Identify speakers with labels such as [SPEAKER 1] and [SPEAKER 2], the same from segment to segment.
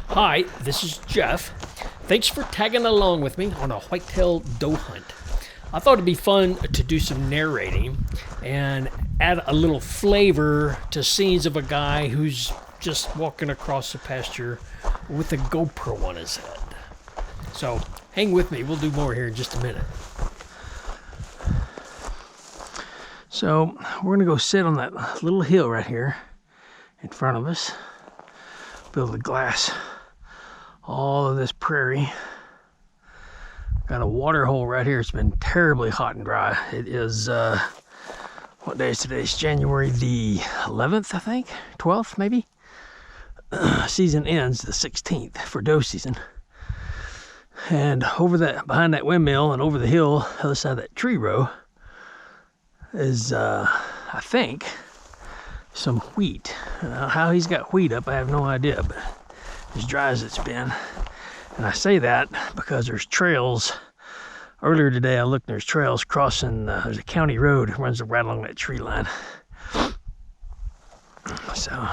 [SPEAKER 1] Hi, this is Jeff. Thanks for tagging along with me on a whitetail doe hunt. I thought it'd be fun to do some narrating and add a little flavor to scenes of a guy who's just walking across the pasture with a GoPro on his head. So hang with me, we'll do more here in just a minute.
[SPEAKER 2] So we're gonna go sit on that little hill right here in front of us, build a glass all of this prairie. Got a water hole right here. It's been terribly hot and dry. It is, what day is today? It's January the 11th, I think, 12th maybe. Season ends the 16th for doe season. And over that, behind that windmill and over the hill, other side of that tree row, is, I think, some wheat. How he's got wheat up, I have no idea, but as dry as it's been. And I say that because there's trails. Earlier today I looked, there's trails crossing, there's a county road that runs right along that tree line. So,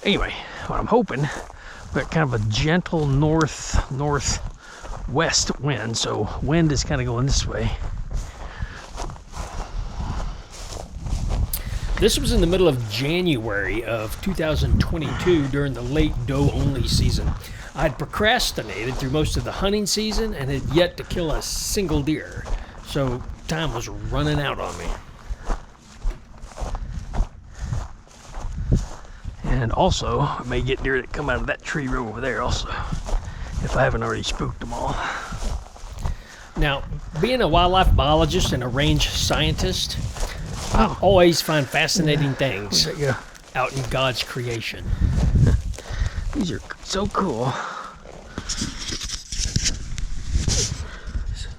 [SPEAKER 2] anyway, what I'm hoping, we've got kind of a gentle northwest wind, so wind is kind of going this way.
[SPEAKER 1] This was in the middle of January of 2022 during the late doe-only season. I'd procrastinated through most of the hunting season and had yet to kill a single deer, so time was running out on me.
[SPEAKER 2] And also, I may get deer that come out of that tree row over there also, if I haven't already spooked them all.
[SPEAKER 1] Now, being a wildlife biologist and a range scientist, I always find fascinating things out in God's creation.
[SPEAKER 2] These are so cool.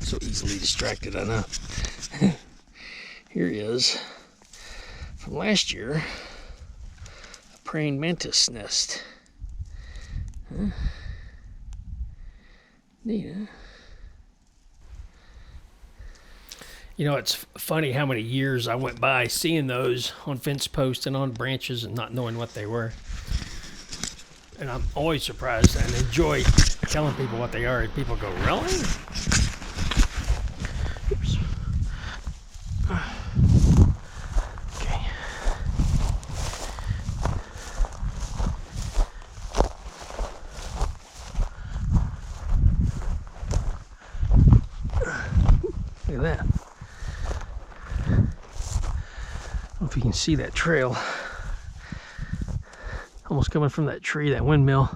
[SPEAKER 2] So easily distracted, I know. Here is, from last year, a praying mantis nest. Huh? Neat, huh?
[SPEAKER 1] You know, it's funny how many years I went by seeing those on fence posts and on branches and not knowing what they were. And I'm always surprised and enjoy telling people what they are, and people go, really?
[SPEAKER 2] Oops. Okay. Look at that. I don't know if you can see that trail. Almost coming from that tree, that windmill.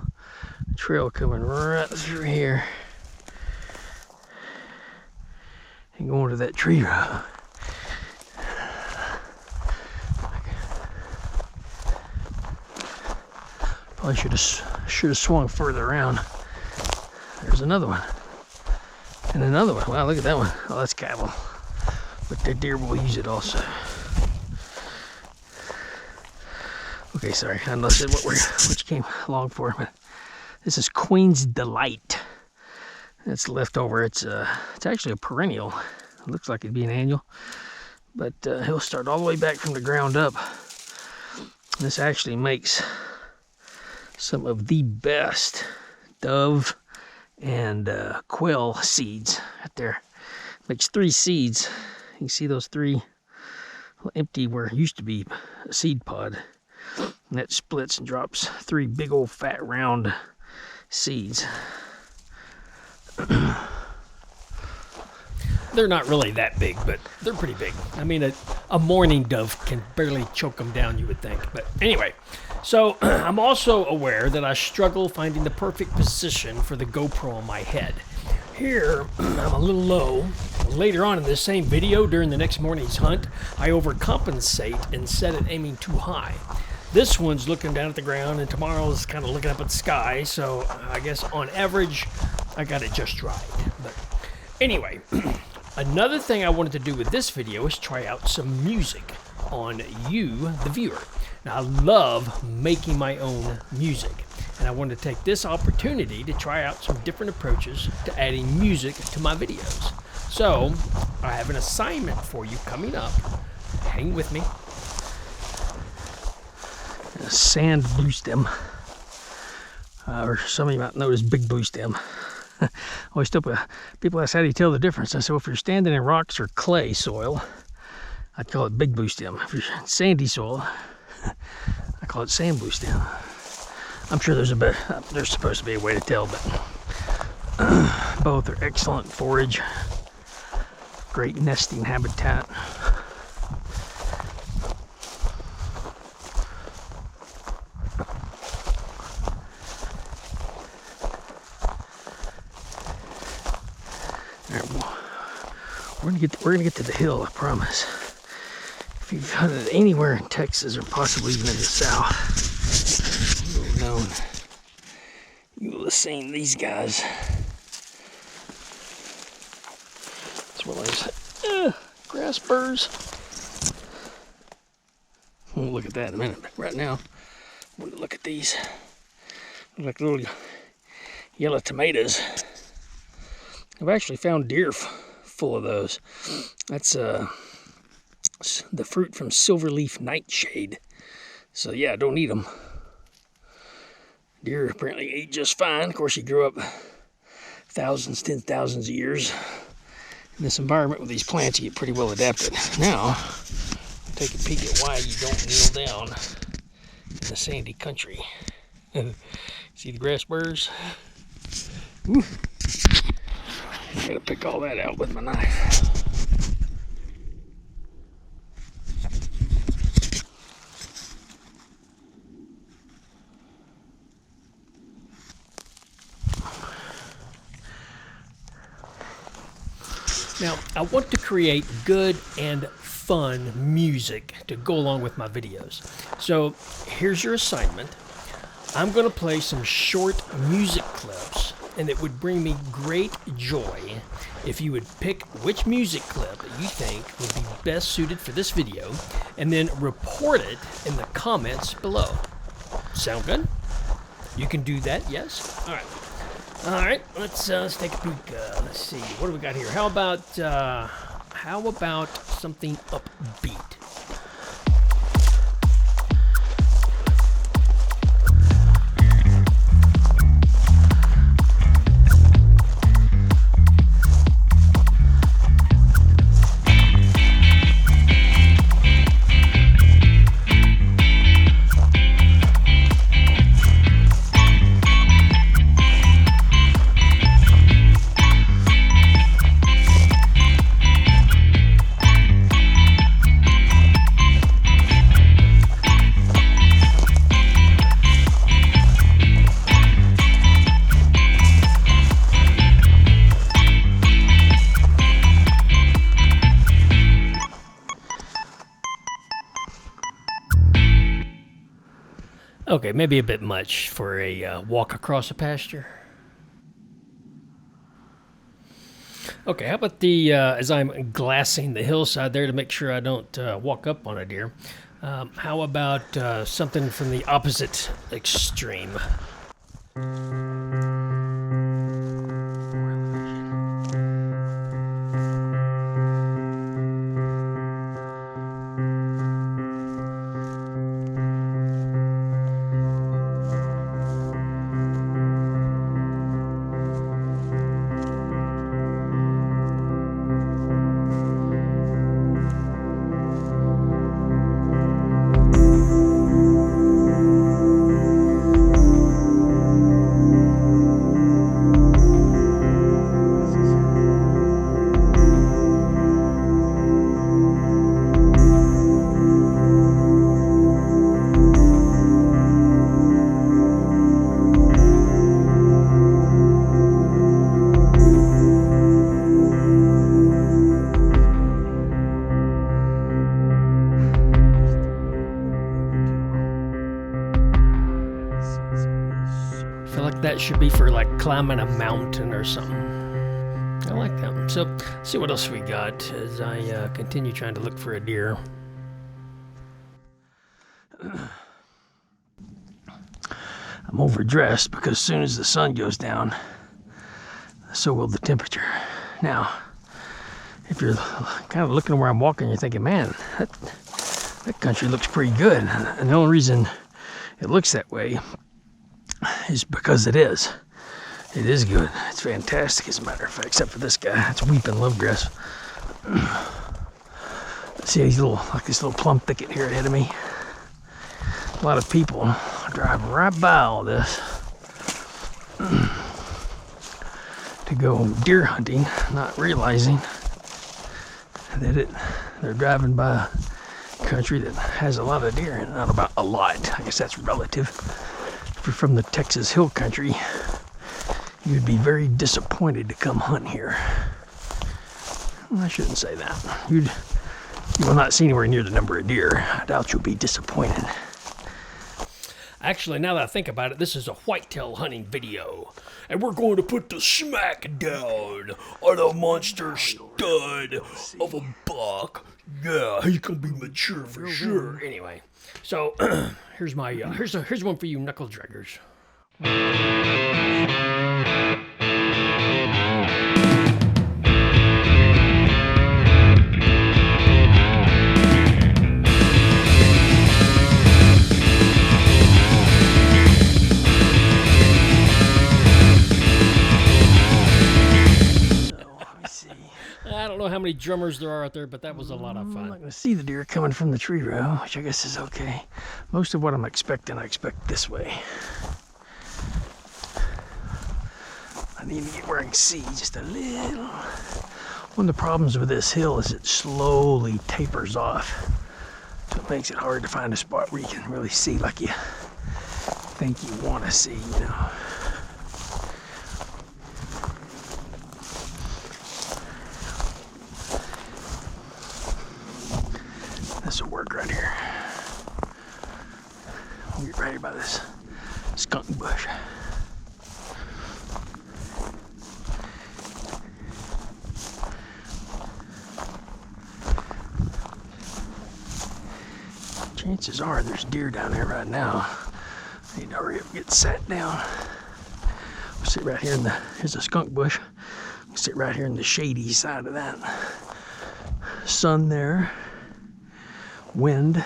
[SPEAKER 2] The trail coming right through here. And going to that tree row. Probably should have swung further around. There's another one. And another one. Wow, look at that one. Oh, that's cattle. But the deer will use it also. Okay, sorry, I know that's what you came along for, but this is Queen's Delight. It's left over. It's actually a perennial. It looks like it'd be an annual, but he'll start all the way back from the ground up. This actually makes some of the best dove and quail seeds right there. Makes 3 seeds. You can see those 3 empty where it used to be a seed pod. And that splits and drops 3 big old fat round seeds.
[SPEAKER 1] They're not really that big, but they're pretty big. I mean, a mourning dove can barely choke them down, you would think. But anyway, so I'm also aware that I struggle finding the perfect position for the GoPro on my head. Here, I'm a little low. Later on in this same video, during the next morning's hunt, I overcompensate and set it aiming too high. This one's looking down at the ground, and tomorrow's kind of looking up at the sky, so I guess on average, I got it just right. But anyway, another thing I wanted to do with this video is try out some music on you, the viewer. Now, I love making my own music, and I wanted to take this opportunity to try out some different approaches to adding music to my videos. So, I have an assignment for you coming up. Hang with me.
[SPEAKER 2] sand blue stem, or some of you might know it as big blue stem. Always tell people ask, how do you tell the difference? I said, well, if you're standing in rocks or clay soil, I'd call it big blue stem. If you're in sandy soil, I call it sand blue stem. I'm sure there's supposed to be a way to tell, but both are excellent forage, great nesting habitat. We're gonna get to the hill, I promise. If you've hunted anywhere in Texas or possibly even in the South, you will know, you will have seen these guys, as well as grass burrs. We'll look at that in a minute, but right now, I want to look at these. Look like little yellow tomatoes. I've actually found deer full of those. That's the fruit from silverleaf nightshade. So yeah, don't eat them. Deer apparently ate just fine. Of course, he grew up thousands, 10,000s of years in this environment with these plants. You get pretty well adapted. Now, take a peek at why you don't kneel down in the sandy country. See the grass burrs? Woo. I gotta pick all that out with my knife.
[SPEAKER 1] Now, I want to create good and fun music to go along with my videos. So here's your assignment. I'm going to play some short music clips, and it would bring me great joy if you would pick which music clip you think would be best suited for this video, and then report it in the comments below. Sound good? You can do that, yes? All right, let's take a peek. Let's see, what do we got here? How about something upbeat? Okay, maybe a bit much for a walk across a pasture. Okay, how about as I'm glassing the hillside there to make sure I don't walk up on a deer, how about something from the opposite extreme? That should be for like climbing a mountain or something. I like that. So, see what else we got as I continue trying to look for a deer.
[SPEAKER 2] I'm overdressed because as soon as the sun goes down, so will the temperature. Now, if you're kind of looking where I'm walking, you're thinking, man, that country looks pretty good. And the only reason it looks that way is because it is. It is good. It's fantastic, as a matter of fact, except for this guy. It's weeping lovegrass. See these this little plum thicket here ahead of me. A lot of people drive right by all this to go deer hunting, not realizing that they're driving by a country that has a lot of deer in it. Not about a lot, I guess that's relative. If you're from the Texas Hill Country, you'd be very disappointed to come hunt here. I shouldn't say that. You will not see anywhere near the number of deer. I doubt you'll be disappointed.
[SPEAKER 1] Actually, now that I think about it, this is a whitetail hunting video. And we're going to put the smack down on a monster stud of a buck. Yeah, he's going to be mature for sure. Anyway, so here's my, here's one for you knuckle draggers. I don't know how many drummers there are out there, but that was a lot of fun.
[SPEAKER 2] I'm not going to see the deer coming from the tree row, which I guess is okay. Most of what I'm expecting, I expect this way. I need to get where I can see just a little. One of the problems with this hill is it slowly tapers off. So it makes it hard to find a spot where you can really see like you think you want to see, you know. This will work right here. We'll get right here by this skunk bush. Chances are there's deer down there right now. I need to hurry up and get sat down. We'll sit right here here's a skunk bush. We'll sit right here in the shady side of that. Sun there. Wind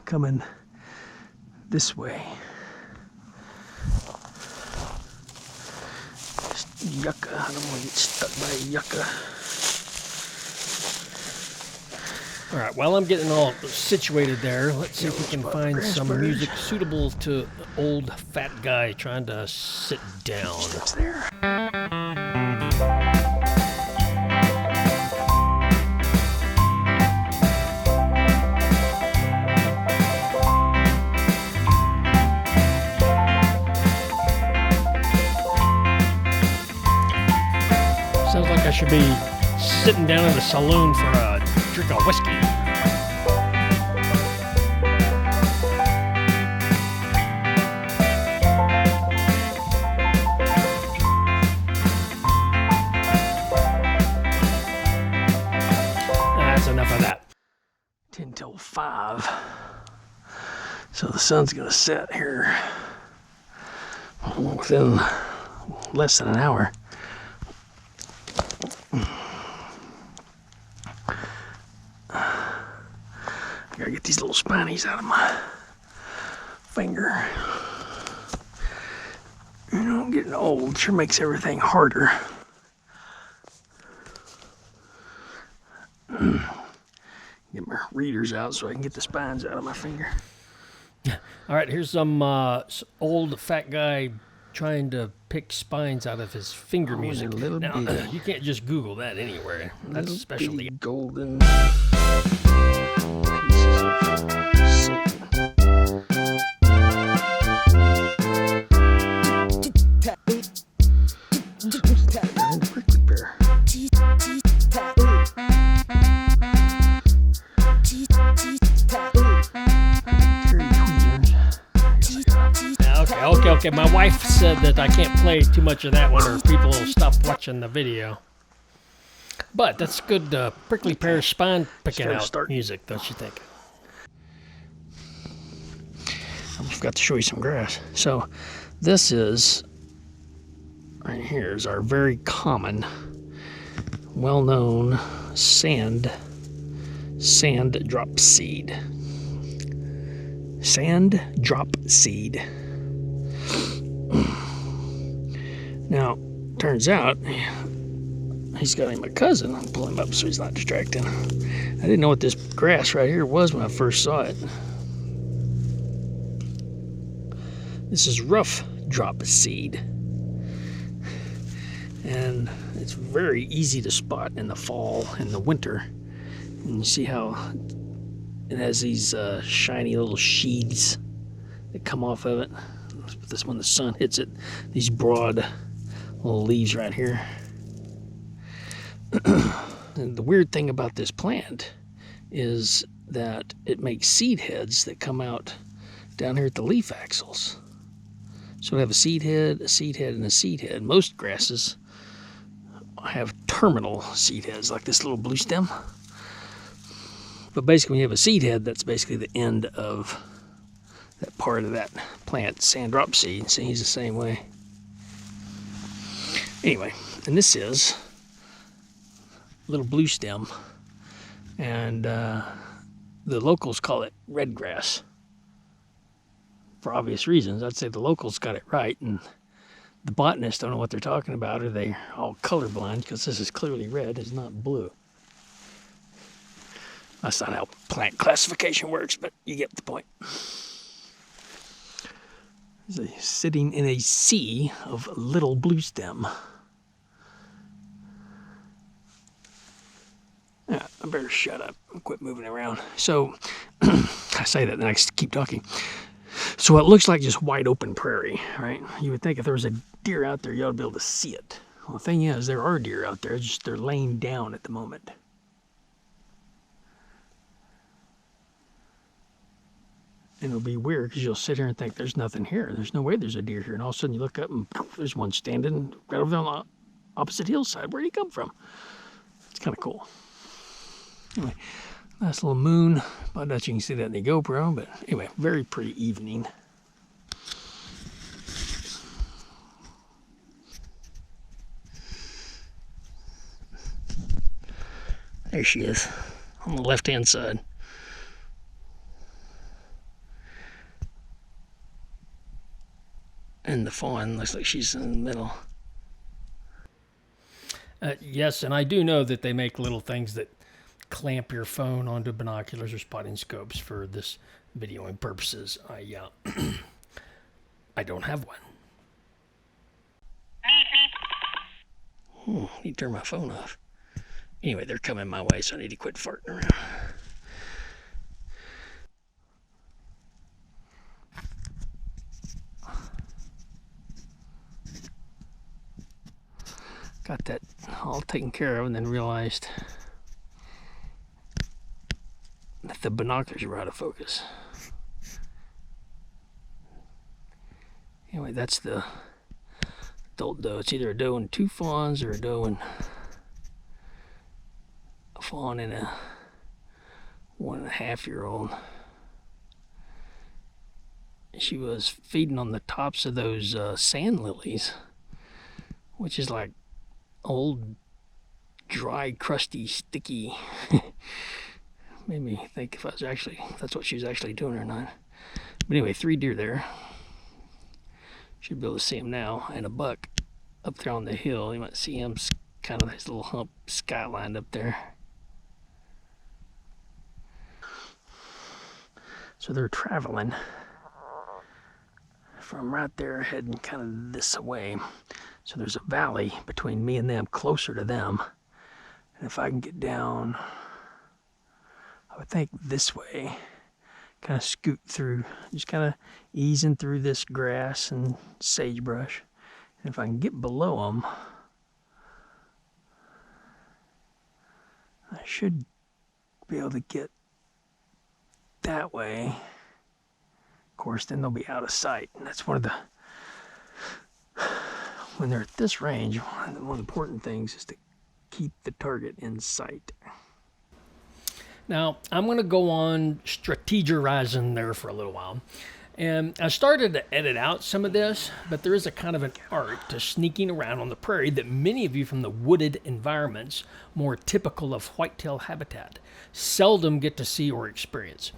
[SPEAKER 2] coming this way. Just yucca. I don't want to get stuck by yucca.
[SPEAKER 1] All right, while I'm getting all situated there, let's see if we can find some music suitable to old fat guy trying to sit down.
[SPEAKER 2] It's there.
[SPEAKER 1] Sounds like I should be sitting down in the saloon for a drink of whiskey. That's enough of that.
[SPEAKER 2] 10 till 5. So the sun's gonna set here within less than an hour. I gotta get these little spinies out of my finger. You know, getting old sure makes everything harder. Get my readers out so I can get the spines out of my finger.
[SPEAKER 1] All right, here's some old fat guy trying to pick spines out of his finger music. Now, you can't just Google that anywhere. That's a specialty.
[SPEAKER 2] Golden pieces of prickly pear.
[SPEAKER 1] Okay. My wife said that I can't play too much of that one or people will stop watching the video. But that's good prickly pear spine picking out music, don't you think?
[SPEAKER 2] I forgot to show you some grass. So this is, right here is our very common, well-known sand drop seed. sand drop seed. Now, turns out he's got my cousin. I'll pull him up so he's not distracting. I didn't know what this grass right here was when I first saw it. This is rough drop seed. And it's very easy to spot in the fall and the winter. And you see how it has these shiny little sheaths that come off of it. This when the sun hits it, these broad little leaves right here. And the weird thing about this plant is that it makes seed heads that come out down here at the leaf axils. So we have a seed head, a seed head, and a seed head. Most grasses have terminal seed heads, like this little blue stem. But basically, when you have a seed head, that's basically the end of that part of that plant, sand drop seed. See, he's the same way. Anyway, and this is a little blue stem, and the locals call it red grass. For obvious reasons, I'd say the locals got it right, and the botanists don't know what they're talking about, or they're all colorblind, because this is clearly red, it's not blue. That's not how plant classification works, but you get the point. Sitting in a sea of little blue stem. Yeah, I better shut up and quit moving around. So, I say that and I keep talking. So it looks like just wide open prairie, right? You would think if there was a deer out there, you ought to be able to see it. Well, the thing is, there are deer out there, just they're laying down at the moment. And it'll be weird because you'll sit here and think there's nothing here. There's no way there's a deer here. And all of a sudden you look up and poof, there's one standing right over there on the opposite hillside. Where'd he come from? It's kind of cool. Anyway, nice little moon. I doubt you can see that in the GoPro, but anyway, very pretty evening. There she is, on the left-hand side. And the fawn looks like she's in the middle.
[SPEAKER 1] Yes, and I do know that they make little things that clamp your phone onto binoculars or spotting scopes for this videoing purposes. I don't have one.
[SPEAKER 2] Need to turn my phone off. Anyway, they're coming my way, so I need to quit farting around. Got that all taken care of and then realized that the binoculars were out of focus. Anyway, that's the adult doe. It's either a doe and two fawns or a doe and a fawn and a 1.5-year-old. She was feeding on the tops of those sand lilies, which is like old, dry, crusty, sticky. Made me think if that's what she was actually doing or not. But anyway, 3 deer there. Should be able to see him now, and a buck up there on the hill. You might see him kind of his little hump skylined up there. So they're traveling from right there, heading kind of this way. So there's a valley between me and them, closer to them. And if I can get down, I would think this way, kind of scoot through, just kind of easing through this grass and sagebrush. And if I can get below them, I should be able to get that way. Of course, then they'll be out of sight. And that's one of the, when they're at this range, one of the important things is to keep the target in sight.
[SPEAKER 1] Now, I'm going to go on strategizing there for a little while. And I started to edit out some of this, but there is a kind of an art to sneaking around on the prairie that many of you from the wooded environments, more typical of whitetail habitat, seldom get to see or experience.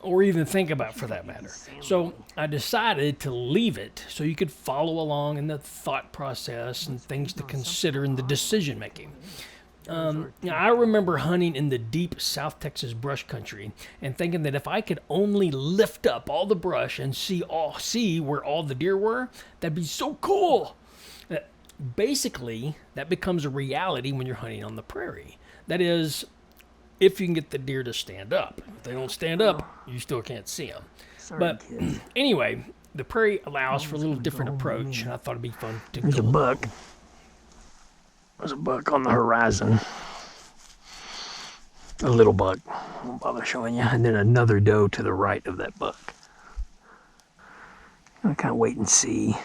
[SPEAKER 1] or even think about for that matter. So I decided to leave it so you could follow along in the thought process and things to consider in the decision making. I remember hunting in the deep South Texas brush country and thinking that if I could only lift up all the brush and see where all the deer were, that'd be so cool. Basically, that becomes a reality when you're hunting on the prairie. That is, if you can get the deer to stand up. If they don't stand up, you still can't see them. But anyway, the prairie allows for a little different approach, and I thought it'd be fun to
[SPEAKER 2] There's a
[SPEAKER 1] go.
[SPEAKER 2] buck. There's a buck on the horizon. A little buck. I won't bother showing you. And then another doe to the right of that buck. I'm gonna kind of wait and see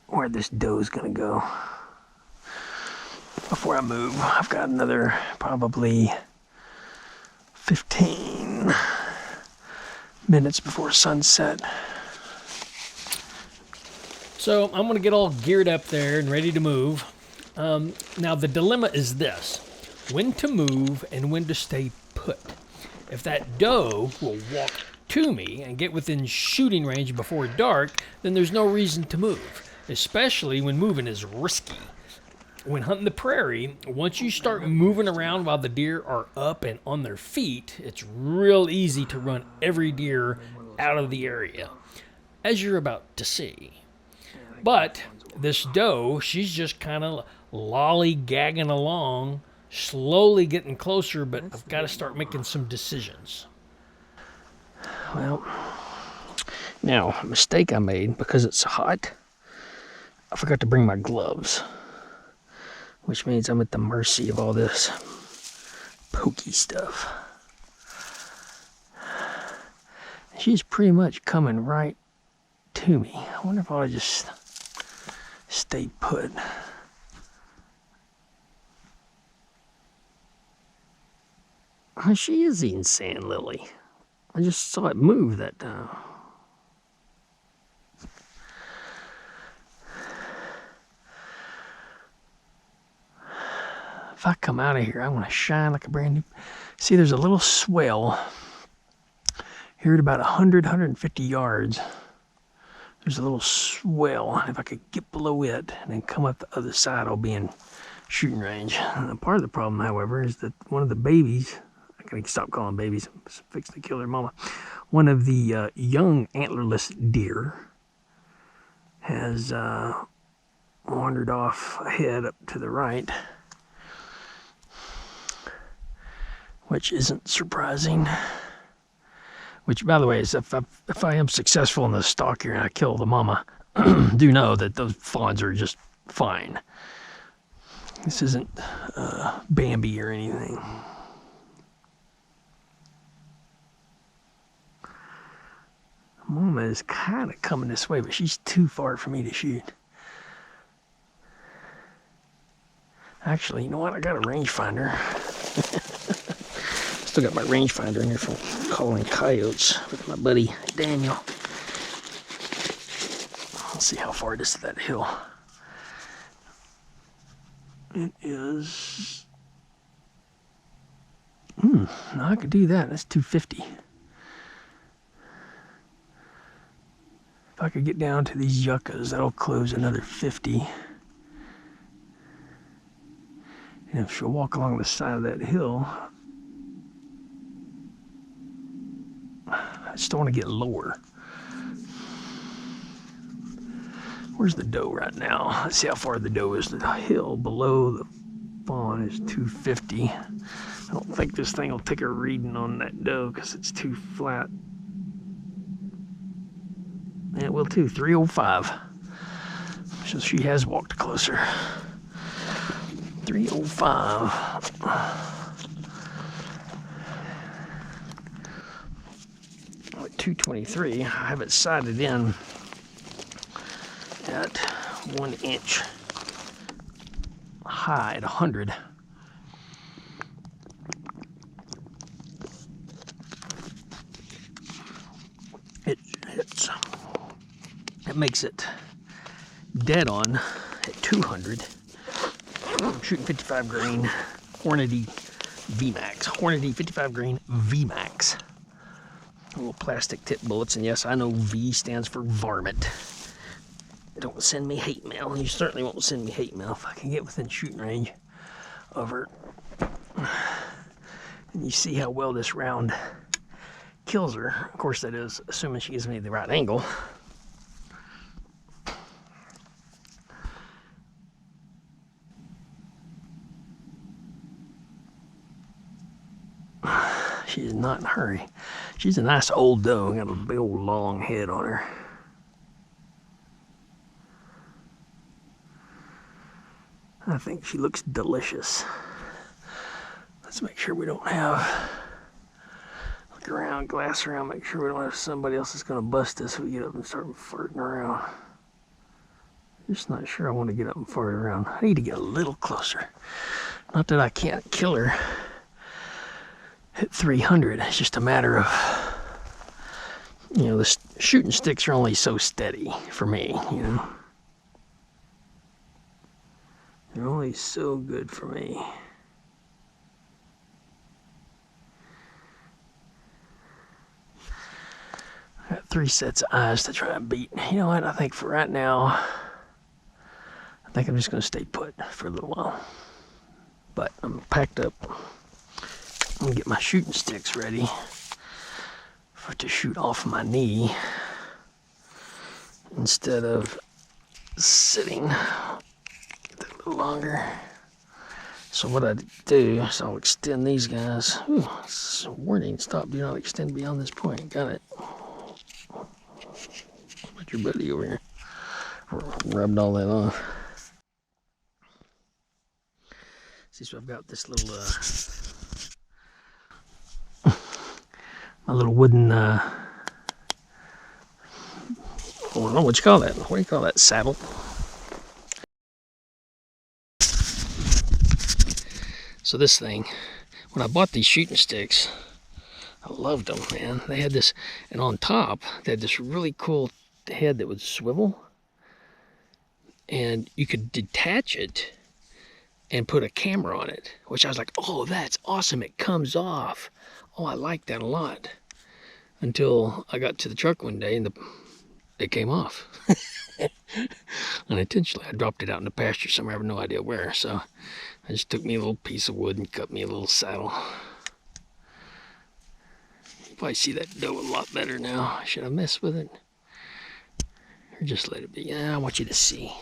[SPEAKER 2] where this doe's gonna go before I move. I've got another probably 15 minutes before sunset.
[SPEAKER 1] So I'm going to get all geared up there and ready to move. Now the dilemma is this: when to move and when to stay put. If that doe will walk to me and get within shooting range before dark, then there's no reason to move, especially when moving is risky. When hunting the prairie, once you start moving around while the deer are up and on their feet, it's real easy to run every deer out of the area, as you're about to see. But this doe, she's just kind of lollygagging along, slowly getting closer, but I've got to start making some decisions.
[SPEAKER 2] Well, now, a mistake I made, because it's hot, I forgot to bring my gloves, which means I'm at the mercy of all this pokey stuff. She's pretty much coming right to me. I wonder if I'll just stay put. She is eating sand lily. I just saw it move that time. If I come out of here, I want to shine like a brand new. See, there's a little swell here at about 150 yards. There's a little swell, and if I could get below it and then come up the other side, I'll be in shooting range. And part of the problem, however, is that one of the babies, I gotta stop calling babies, I'm fixing to kill their mama. One of the young antlerless deer has wandered off ahead up to the right, which isn't surprising. Which, by the way, is if I am successful in the stalk here and I kill the mama, do know that those fawns are just fine. This isn't Bambi or anything. Mama is kind of coming this way, but she's too far for me to shoot. Actually, you know what? I got a rangefinder. Still got my rangefinder in here from calling coyotes with my buddy Daniel. Let's see how far it is to that hill. It is... no, I could do that. That's 250. If I could get down to these yuccas, that'll close another 50. And if she'll walk along the side of that hill, I still want to get lower. Where's the doe right now? Let's see how far the doe is. The hill below the fawn is 250. I don't think this thing will take a reading on that doe because it's too flat. And it will too, 305. So she has walked closer. 305. 223. I have it sighted in at 1 inch high at 100. It hits. It makes it dead on at 200. I'm shooting 55 grain Hornady VMAX. Hornady 55 grain VMAX. Little plastic tip bullets, and yes, I know V stands for varmint. Don't send me hate mail. You certainly won't send me hate mail if I can get within shooting range of her. And you see how well this round kills her. Of course, that is assuming she gives me the right angle. She's not in a hurry. She's a nice old doe. Got a big old long head on her. I think she looks delicious. Let's make sure we don't have, look around, glass around, make sure we don't have somebody else that's gonna bust us if we get up and start farting around. Just not sure I want to get up and fart around. I need to get a little closer. Not that I can't kill her at 300. It's just a matter of, you know, the shooting sticks are only so steady for me, you know. They're only so good for me. I got 3 sets of eyes to try and beat. You know what? I think for right now, I think I'm just going to stay put for a little while. But I'm packed up. I'm going to get my shooting sticks ready to shoot off my knee instead of sitting a little longer. So what I do is I'll extend these guys. Ooh, it's a warning, stop, do not extend beyond this point. Got it. Put your buddy over here. Rubbed all that off. See, so I've got this little, my little wooden, I don't know what you call that. What do you call that? Saddle? So this thing, when I bought these shooting sticks, I loved them, man. They had this, and on top, they had this really cool head that would swivel. And you could detach it and put a camera on it, which I was like, oh, that's awesome. It comes off. Oh, I like that a lot. Until I got to the truck one day and it came off. Unintentionally, I dropped it out in the pasture somewhere. I have no idea where. So I just took me a little piece of wood and cut me a little saddle. You probably see that doe a lot better now. Should I mess with it? Or just let it be? Yeah, I want you to see.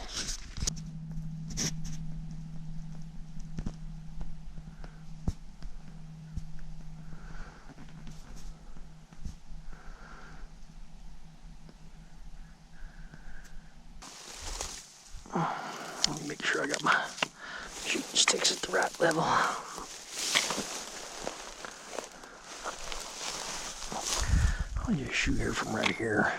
[SPEAKER 2] Let me make sure I got my shooting sticks at the right level. I'll just shoot her from right here.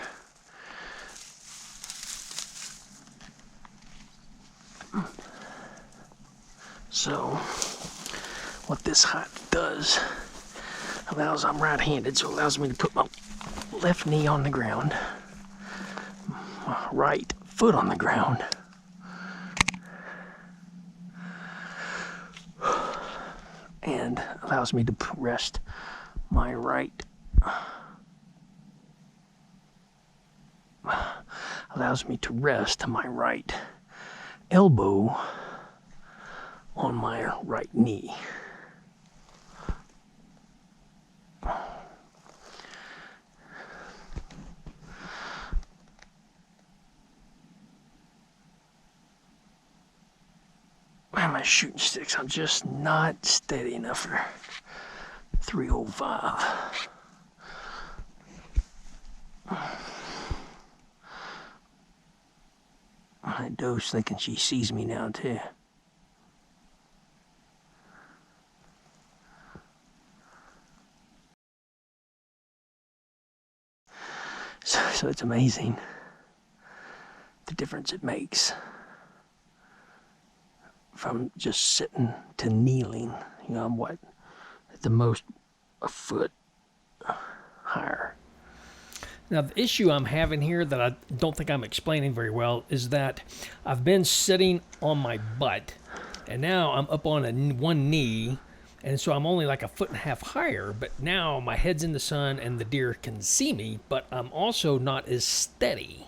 [SPEAKER 2] So, what this height does, I'm right-handed, so it allows me to put my left knee on the ground, my right foot on the ground, and allows me to rest my right elbow on my right knee. Man, my shooting sticks, I'm just not steady enough for 305. My doe's thinking she sees me now too. So it's amazing the difference it makes from just sitting to kneeling. You know, I'm what, at the most a foot higher.
[SPEAKER 1] Now, the issue I'm having here that I don't think I'm explaining very well is that I've been sitting on my butt, and now I'm up on one knee, And so I'm only like 1.5 feet higher, but now my head's in the sun and the deer can see me, but I'm also not as steady.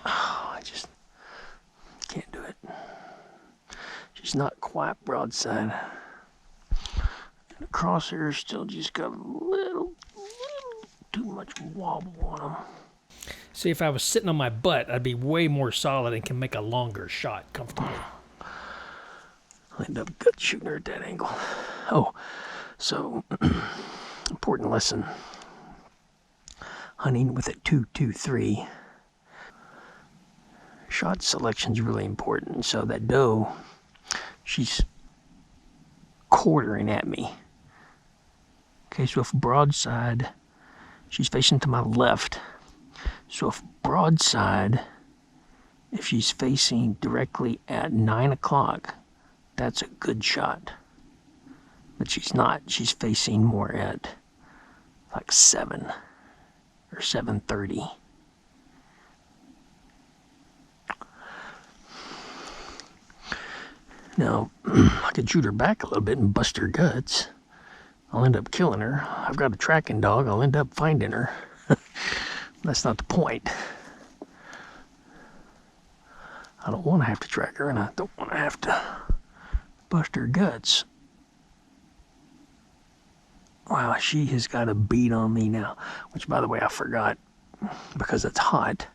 [SPEAKER 2] Oh, I just can't do it. She's not quite broadside. And the crosshairs still just got a little too much wobble on them.
[SPEAKER 1] See, if I was sitting on my butt, I'd be way more solid and can make a longer shot comfortably.
[SPEAKER 2] I'll end up gut shooting her at that angle. Oh, so important lesson. Hunting with a 2-2-3. Shot selection is really important. So that doe, she's quartering at me. Okay, so if broadside, she's facing to my left. So if broadside, if she's facing directly at 9 o'clock, that's a good shot. But she's not. She's facing more at like 7 or 7:30. Now, I could shoot her back a little bit and bust her guts. I'll end up killing her. I've got a tracking dog. I'll end up finding her. That's not the point. I don't want to have to track her, and I don't want to have to bust her guts. Wow, she has got a beat on me now. Which, by the way, I forgot. Because it's hot,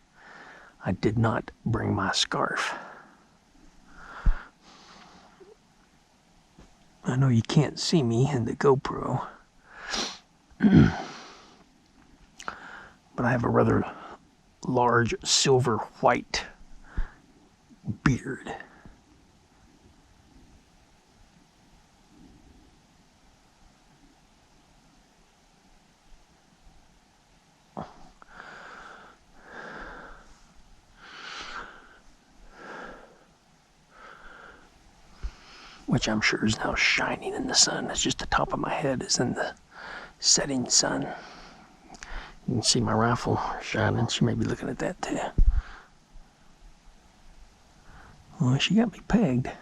[SPEAKER 2] I did not bring my scarf. I know you can't see me in the GoPro. But I have a rather large silver white beard. Which I'm sure is now shining in the sun. It's just the top of my head is in the setting sun. You can see my rifle shining. She may be looking at that too. Well, she got me pegged. I'm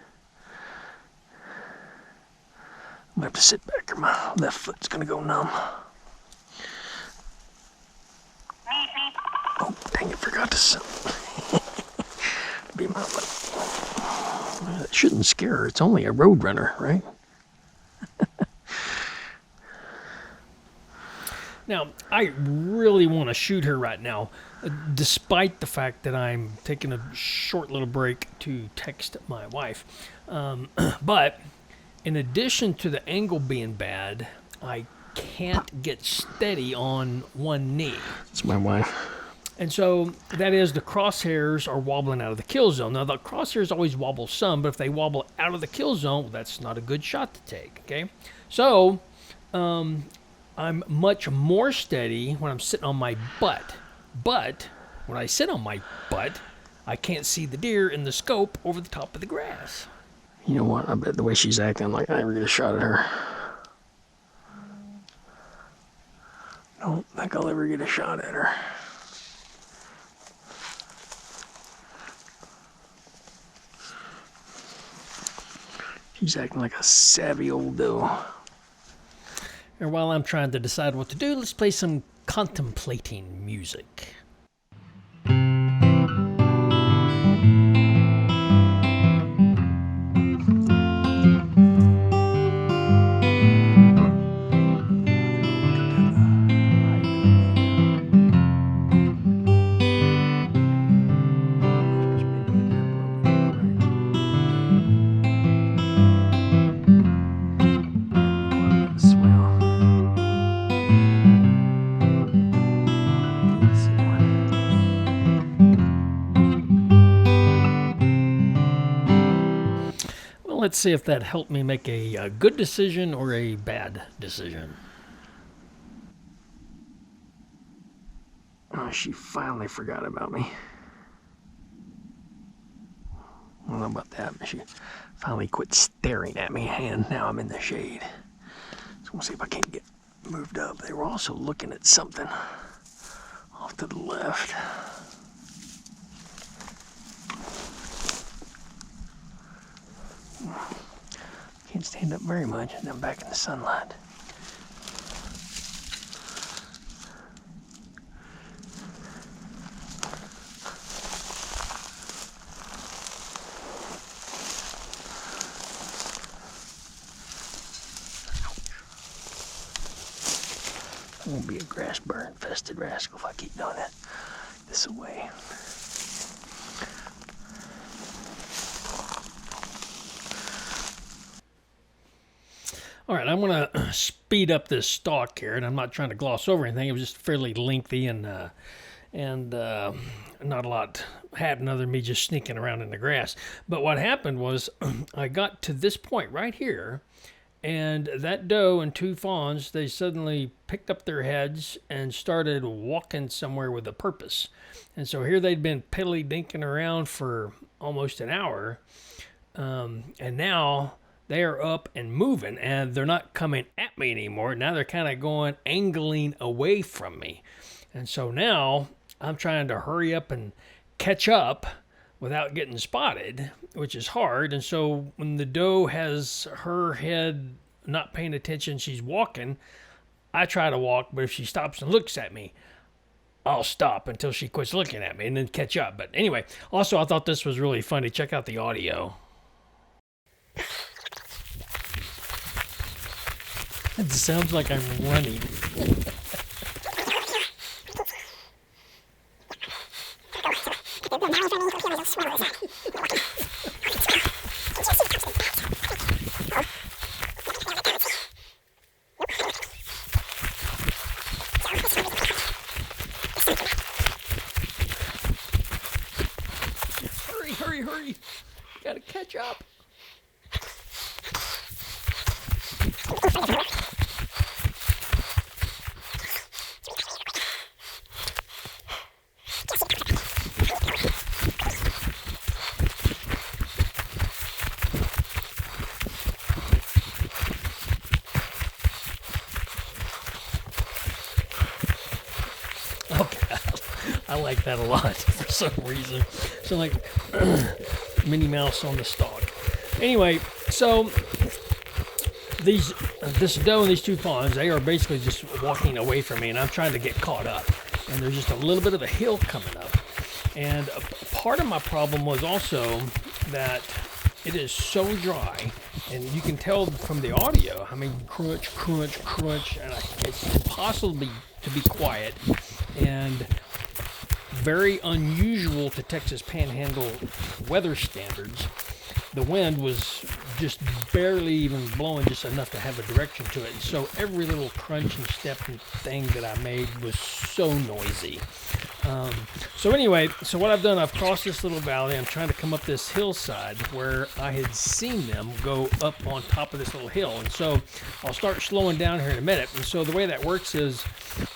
[SPEAKER 2] gonna have to sit back or my left foot's gonna go numb. Oh, dang it, forgot to be my foot. It shouldn't scare her. It's only a road runner, right?
[SPEAKER 1] Now, I really want to shoot her right now, despite the fact that I'm taking a short little break to text my wife. But in addition to the angle being bad, I can't get steady on one knee.
[SPEAKER 2] It's my wife.
[SPEAKER 1] And so that is the crosshairs are wobbling out of the kill zone. Now, the crosshairs always wobble some, but if they wobble out of the kill zone, well, that's not a good shot to take, okay? So I'm much more steady when I'm sitting on my butt. But when I sit on my butt, I can't see the deer in the scope over the top of the grass.
[SPEAKER 2] You know what? I bet the way she's acting like I never get a shot at her. I don't think I'll ever get a shot at her. She's acting like a savvy old doe.
[SPEAKER 1] And while I'm trying to decide what to do, let's play some contemplating music. Let's see if that helped me make a good decision or a bad decision.
[SPEAKER 2] Oh, she finally forgot about me. I don't know about that, but she finally quit staring at me, and now I'm in the shade. So we'll see if I can't get moved up. They were also looking at something off to the left. Can't can't stand up very much, and I'm back in the sunlight. I won't be a grass burn infested rascal if I keep doing it this way.
[SPEAKER 1] All right, I'm going to speed up this stalk here, and I'm not trying to gloss over anything. It was just fairly lengthy and not a lot happened other than me just sneaking around in the grass. But what happened was I got to this point right here, and that doe and two fawns, they suddenly picked up their heads and started walking somewhere with a purpose. And so here they'd been piddly dinking around for almost an hour, and now they are up and moving, and they're not coming at me anymore. Now they're kind of going, angling away from me. And so now I'm trying to hurry up and catch up without getting spotted, which is hard. And so when the doe has her head not paying attention, she's walking, I try to walk, but if she stops and looks at me, I'll stop until she quits looking at me and then catch up. But anyway, also I thought this was really funny. Check out the audio. It sounds like I'm running. Hurry, hurry, hurry. Gotta catch up. Okay, I like that a lot for some reason. So like Minnie Mouse on the stalk. Anyway, so this doe and these two fawns, they are basically just walking away from me, and I'm trying to get caught up. And there's just a little bit of a hill coming up. And a part of my problem was also that it is so dry, and you can tell from the audio, I mean, crunch, crunch, crunch, and it's impossible to be quiet, and very unusual to Texas Panhandle weather standards. The wind was just barely even blowing just enough to have a direction to it. And so every little crunch and step and thing that I made was so noisy. So anyway, so what I've done, I've crossed this little valley. I'm trying to come up this hillside where I had seen them go up on top of this little hill. And so I'll start slowing down here in a minute. And so the way that works is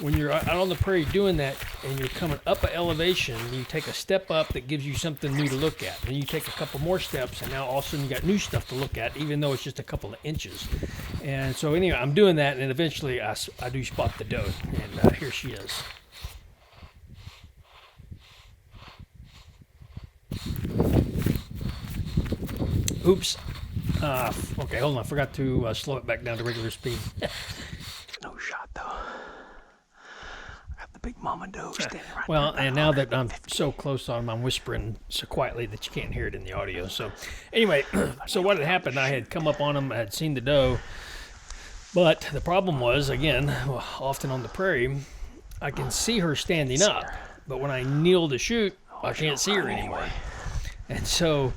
[SPEAKER 1] when you're out on the prairie doing that and you're coming up an elevation, you take a step up that gives you something new to look at. Then you take a couple more steps, and now all of a sudden you got new stuff to look at, even though it's just a couple of inches. And so anyway, I'm doing that, and eventually I do spot the doe, and here she is. Oops. Okay, hold on. I forgot to slow it back down to regular speed.
[SPEAKER 2] No shot, though. I got the big mama doe standing right
[SPEAKER 1] Well,
[SPEAKER 2] there.
[SPEAKER 1] and now that I'm so close on them, I'm whispering so quietly that you can't hear it in the audio. So anyway, so what had happened, I had come up on them, I had seen the doe, but the problem was, again, often on the prairie, I can see her standing up, but when I kneel to shoot, I can't see her anymore. And so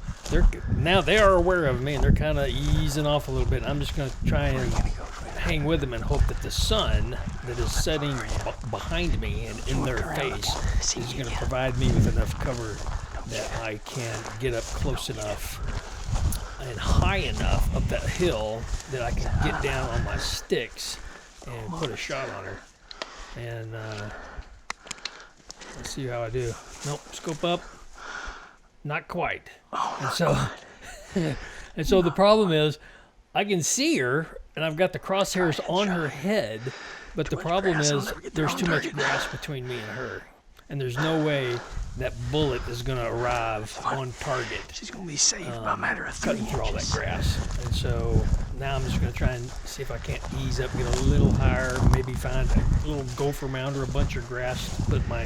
[SPEAKER 1] now they are aware of me, and they're kind of easing off a little bit. I'm just going to try and hang with them and hope that the sun that is setting behind me and in their face is going to provide me with enough cover that I can get up close enough and high enough up that hill that I can get down on my sticks and put a shot on her. And let's see how I do. Nope, scope up. Not quite. And so the problem is I can see her, and I've got the crosshairs on her head, but the problem is there's too much grass between me and her. and there's no way that bullet is going to arrive on target.
[SPEAKER 2] She's going to be saved by a matter of 3
[SPEAKER 1] Cutting through all that
[SPEAKER 2] inches.
[SPEAKER 1] grass. And so now I'm just going to try and see if I can't ease up, get a little higher, maybe find a little gopher mound or a bunch of grass to put my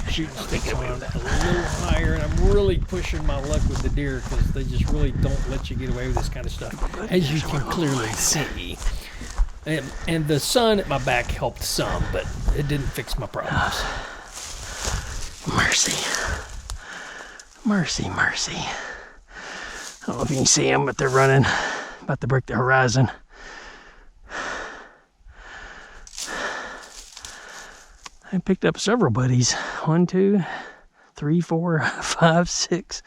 [SPEAKER 1] shooting sticks on a little higher. And I'm really pushing my luck with the deer because they just really don't let you get away with this kind of stuff, as you can clearly see. And the sun at my back helped some, but it didn't fix my problems.
[SPEAKER 2] Mercy. Mercy, mercy. I don't know if you can see them, but they're running, about to break the horizon. I picked up several buddies. 1, 2, 3, 4, 5, 6,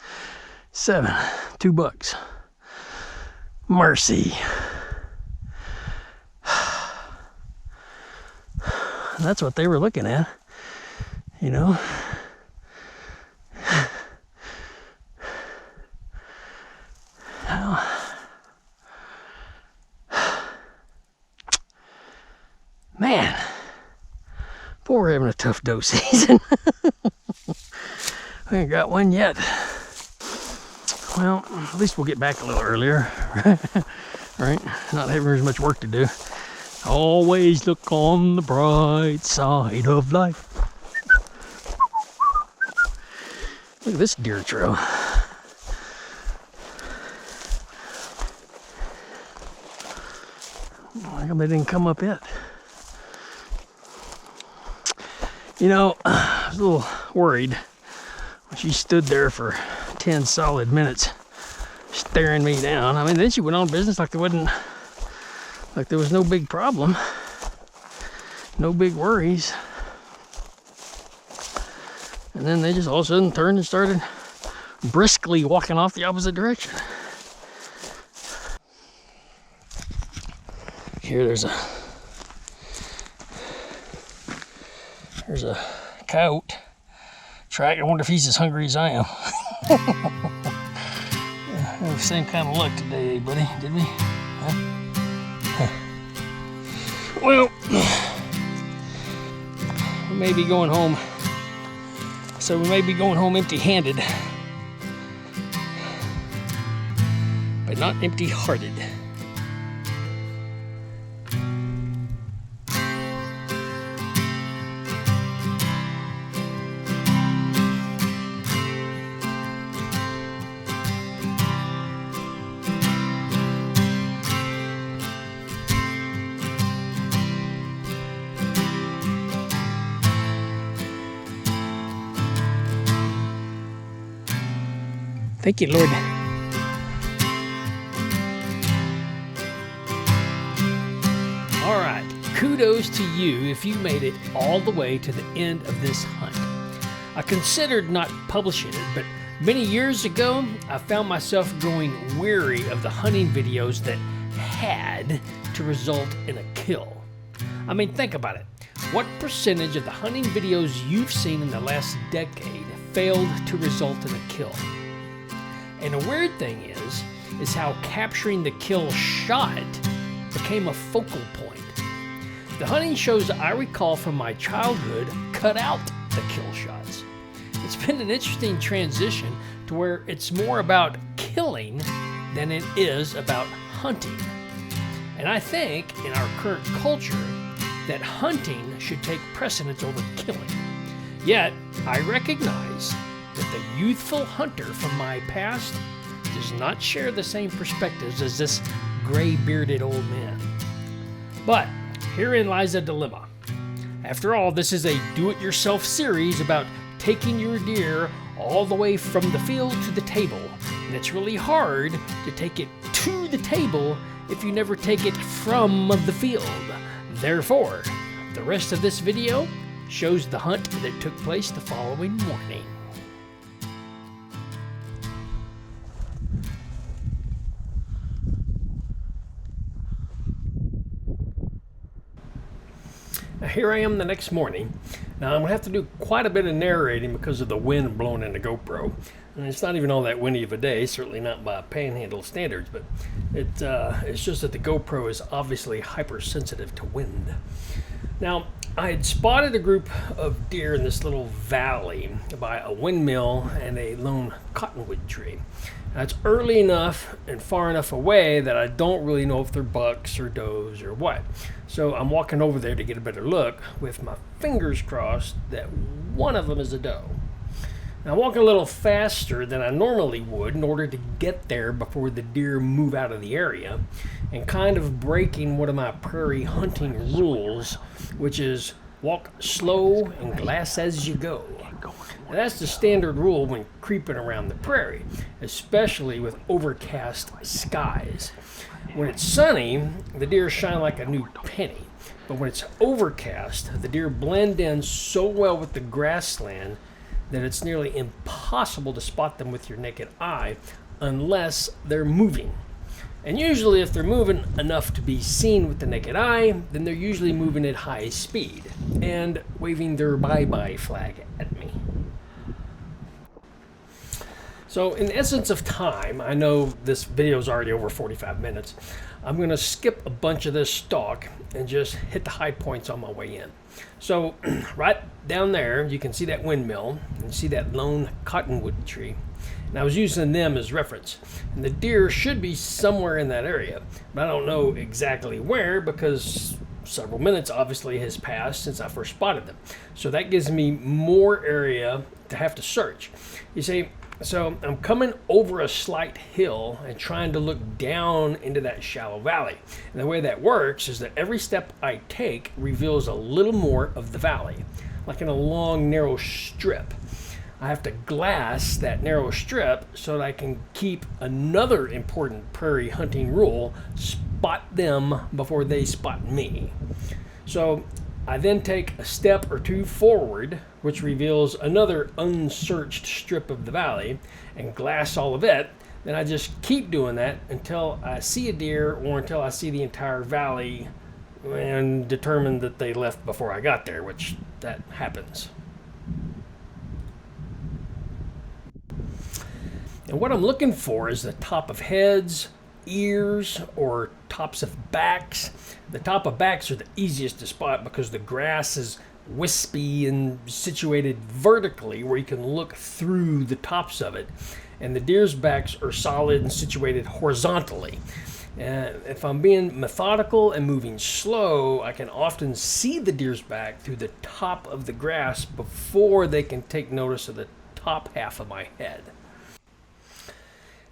[SPEAKER 2] 7. 2 bucks. Mercy. And that's what they were looking at, you know. Man, boy, we're having a tough doe season. We ain't got one yet. Well, at least we'll get back a little earlier, right? Not having as much work to do. Always look on the bright side of life. Look at this deer trail. How come they didn't come up yet? You know, I was a little worried when she stood there for 10 solid minutes staring me down. I mean, then she went on business like there was no big problem, no big worries. And then they just all of a sudden turned and started briskly walking off the opposite direction. Here there's a coyote track. I wonder if he's as hungry as I am. Yeah, same kind of luck today, buddy, did we? Huh? Well, we may be going home. So we may be going home empty-handed, but not empty-hearted. Thank you, Lord.
[SPEAKER 1] All right, kudos to you if you made it all the way to the end of this hunt. I considered not publishing it, but many years ago, I found myself growing weary of the hunting videos that had to result in a kill. I mean, think about it. What percentage of the hunting videos you've seen in the last decade failed to result in a kill? And the weird thing is how capturing the kill shot became a focal point. The hunting shows I recall from my childhood cut out the kill shots. It's been an interesting transition to where it's more about killing than it is about hunting. And I think in our current culture that hunting should take precedence over killing. Yet, I recognize that the youthful hunter from my past does not share the same perspectives as this gray-bearded old man. But herein lies a dilemma. After all, this is a do-it-yourself series about taking your deer all the way from the field to the table. And it's really hard to take it to the table if you never take it from the field. Therefore, the rest of this video shows the hunt that took place the following morning. Now here I am the next morning. Now I'm gonna have to do quite a bit of narrating because of the wind blowing in the GoPro. And it's not even all that windy of a day, certainly not by panhandle standards, but it's just that the GoPro is obviously hypersensitive to wind. Now, I had spotted a group of deer in this little valley by a windmill and a lone cottonwood tree. Now, it's early enough and far enough away that I don't really know if they're bucks or does or what. So I'm walking over there to get a better look with my fingers crossed that one of them is a doe. Now, I'm walking a little faster than I normally would in order to get there before the deer move out of the area, and kind of breaking one of my prairie hunting rules, which is walk slow and glass as you go. Now, that's the standard rule when creeping around the prairie, especially with overcast skies. When it's sunny, the deer shine like a new penny, but when it's overcast, the deer blend in so well with the grassland that it's nearly impossible to spot them with your naked eye unless they're moving. And usually if they're moving enough to be seen with the naked eye, then they're usually moving at high speed and waving their bye-bye flag at me. So in the essence of time, I know this video is already over 45 minutes. I'm going to skip a bunch of this stalk and just hit the high points on my way in. So right down there, you can see that windmill and see that lone cottonwood tree. And I was using them as reference. And the deer should be somewhere in that area, but I don't know exactly where because several minutes obviously has passed since I first spotted them. So that gives me more area to have to search. You see, so I'm coming over a slight hill and trying to look down into that shallow valley. And the way that works is that every step I take reveals a little more of the valley, like in a long, narrow strip. I have to glass that narrow strip so that I can keep another important prairie hunting rule: spot them before they spot me. So I then take a step or two forward, which reveals another unsearched strip of the valley, and glass all of it. Then I just keep doing that until I see a deer or until I see the entire valley and determine that they left before I got there, which that happens. And what I'm looking for is the top of heads, ears, or tops of backs. The top of backs are the easiest to spot because the grass is wispy and situated vertically where you can look through the tops of it. And the deer's backs are solid and situated horizontally. And if I'm being methodical and moving slow, I can often see the deer's back through the top of the grass before they can take notice of the top half of my head.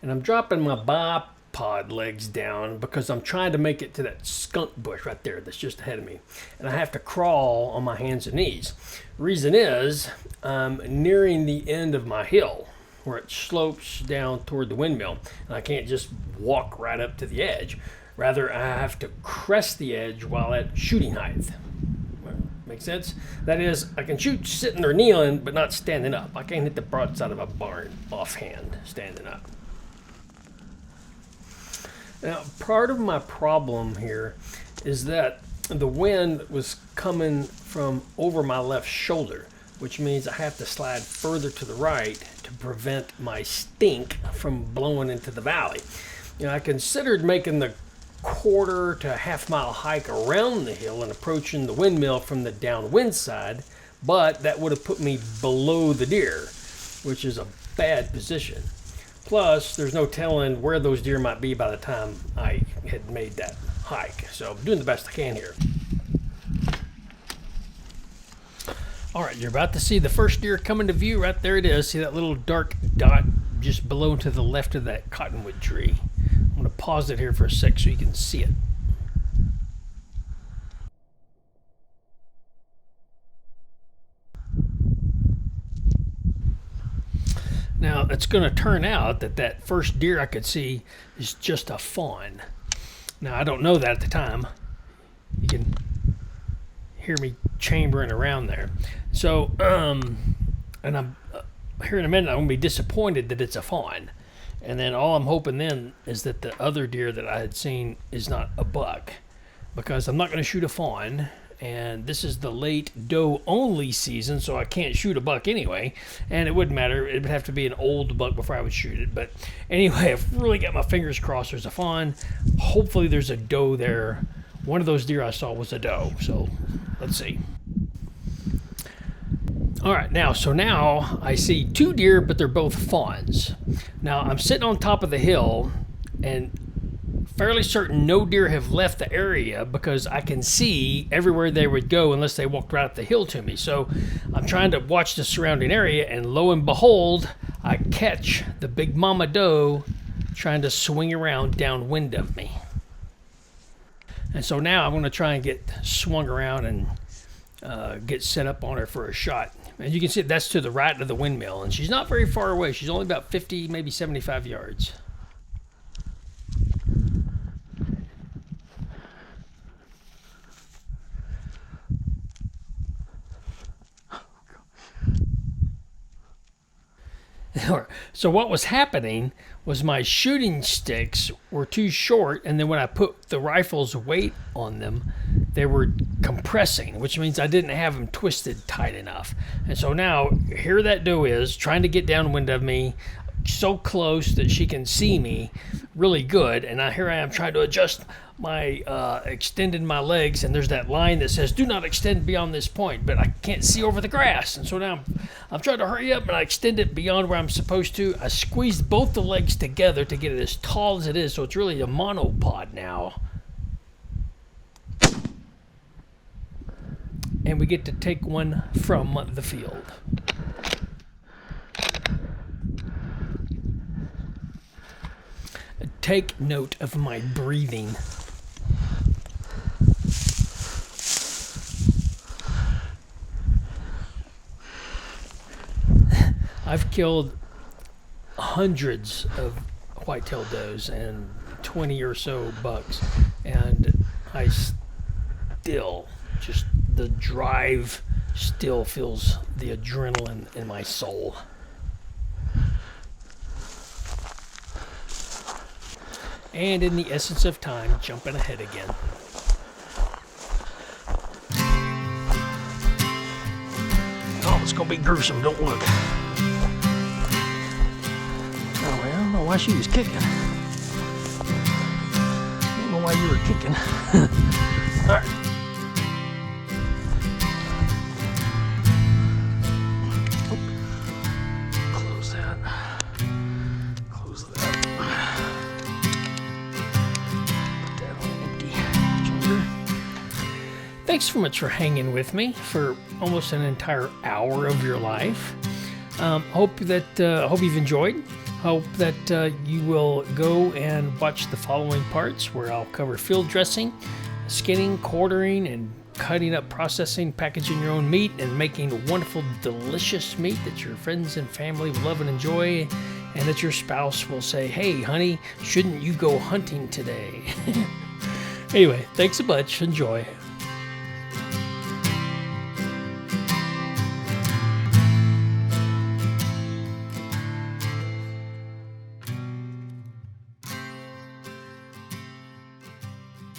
[SPEAKER 1] And I'm dropping my bipod legs down because I'm trying to make it to that skunk bush right there that's just ahead of me. And I have to crawl on my hands and knees. Reason is I'm nearing the end of my hill where it slopes down toward the windmill. And I can't just walk right up to the edge. Rather, I have to crest the edge while at shooting height. Make sense? That is, I can shoot sitting or kneeling, but not standing up. I can't hit the broadside of a barn offhand standing up. Now, part of my problem here is that the wind was coming from over my left shoulder, which means I have to slide further to the right to prevent my stink from blowing into the valley. You know, I considered making the quarter to half-mile hike around the hill and approaching the windmill from the downwind side, but that would have put me below the deer, which is a bad position. Plus, there's no telling where those deer might be by the time I had made that hike. So I'm doing the best I can here. All right, you're about to see the first deer come into view. Right there it is. See that little dark dot just below to the left of that cottonwood tree. I'm going to pause it here for a sec so you can see it. Now, it's going to turn out that that first deer I could see is just a fawn. Now, I don't know that at the time. You can hear me chambering around there. So, and I'm here in a minute, I'm going to be disappointed that it's a fawn. And then all I'm hoping then is that the other deer that I had seen is not a buck, because I'm not going to shoot a fawn. And this is the late doe only season, so I can't shoot a buck anyway. And it wouldn't matter. It would have to be an old buck before I would shoot it. But anyway, I've really got my fingers crossed there's a fawn. Hopefully there's a doe there. One of those deer I saw was a doe, so let's see. All right, so now I see 2 deer, but they're both fawns. Now I'm sitting on top of the hill and fairly certain no deer have left the area because I can see everywhere they would go unless they walked right up the hill to me. So I'm trying to watch the surrounding area, and lo and behold, I catch the big mama doe trying to swing around downwind of me. And so now I'm going to try and get swung around and get set up on her for a shot. And you can see that's to the right of the windmill, and she's not very far away. She's only about 50, maybe 75 yards. So what was happening was my shooting sticks were too short, and then when I put the rifle's weight on them, they were compressing, which means I didn't have them twisted tight enough. And so now here that doe is trying to get downwind of me, so close that she can see me really good, and here I am trying to adjust my extending my legs, and there's that line that says do not extend beyond this point, but I can't see over the grass. And so now I'm trying to hurry up, and I extend it beyond where I'm supposed to. I squeezed both the legs together to get it as tall as it is, so it's really a monopod now. And we get to take one from the field. Take note of my breathing. I've killed hundreds of whitetail does and 20 or so bucks, and I still just, the drive still feels the adrenaline in my soul. And in the essence of time, jumping ahead again.
[SPEAKER 2] Oh, it's gonna be gruesome, don't look. Oh, I don't know why she was kicking. I don't know why you were kicking. All right. Close that. Close that. Put that on empty chamber.
[SPEAKER 1] Thanks so much for hanging with me for almost an entire hour of your life. Hope you've enjoyed. Hope that you will go and watch the following parts where I'll cover field dressing, skinning, quartering, and cutting up, processing, packaging your own meat, and making wonderful, delicious meat that your friends and family will love and enjoy, and that your spouse will say, "Hey, honey, shouldn't you go hunting today?" Anyway, thanks a bunch. Enjoy.